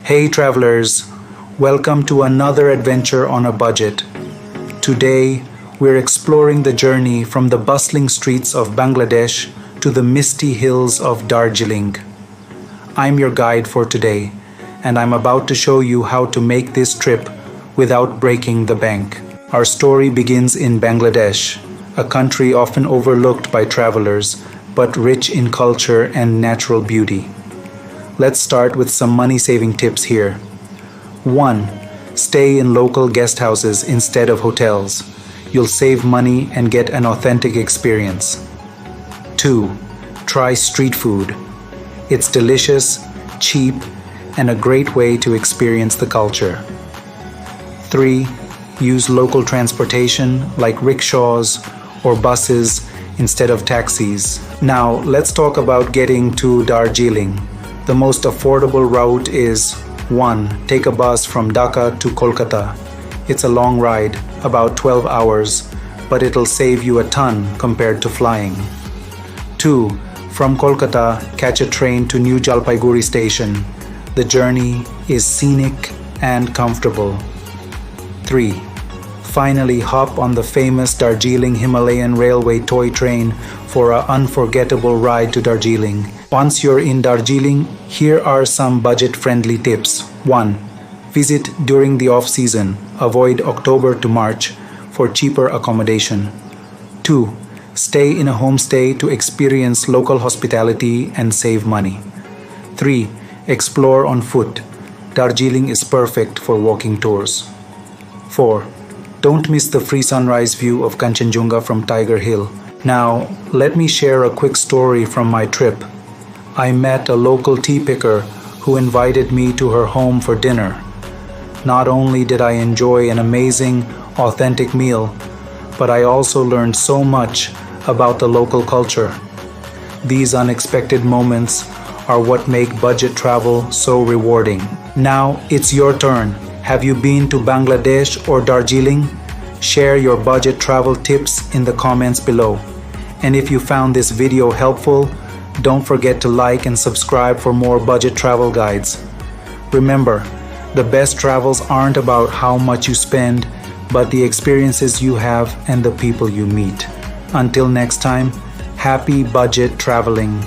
Hey travelers, welcome to another adventure on a budget. Today, we're exploring the journey from the bustling streets of Bangladesh to the misty hills of Darjeeling. I'm your guide for today, and I'm about to show you how to make this trip without breaking the bank. Our story begins in Bangladesh, a country often overlooked by travelers, but rich in culture and natural beauty. Let's start with some money-saving tips here. 1. Stay in local guest houses instead of hotels. You'll save money and get an authentic experience. 2. Try street food. It's delicious, cheap, and a great way to experience the culture. 3. Use local transportation like rickshaws or buses instead of taxis. Now, let's talk about getting to Darjeeling. The most affordable route is 1. Take a bus from Dhaka to Kolkata. It's a long ride, about 12 hours, but it'll save you a ton compared to flying. 2. From Kolkata, catch a train to New Jalpaiguri station. The journey is scenic and comfortable. 3. Finally, hop on the famous Darjeeling Himalayan Railway toy train for an unforgettable ride to Darjeeling. Once you're in Darjeeling, here are some budget-friendly tips. 1. Visit during the off-season. Avoid October to March for cheaper accommodation. 2. Stay in a homestay to experience local hospitality and save money. 3. Explore on foot. Darjeeling is perfect for walking tours. 4. Don't miss the free sunrise view of Kanchenjunga from Tiger Hill. Now, let me share a quick story from my trip. I met a local tea picker who invited me to her home for dinner. Not only did I enjoy an amazing, authentic meal, but I also learned so much about the local culture. These unexpected moments are what make budget travel so rewarding. Now, it's your turn. Have you been to Bangladesh or Darjeeling? Share your budget travel tips in the comments below. And if you found this video helpful, don't forget to like and subscribe for more budget travel guides. Remember, the best travels aren't about how much you spend, but the experiences you have and the people you meet. Until next time, happy budget traveling.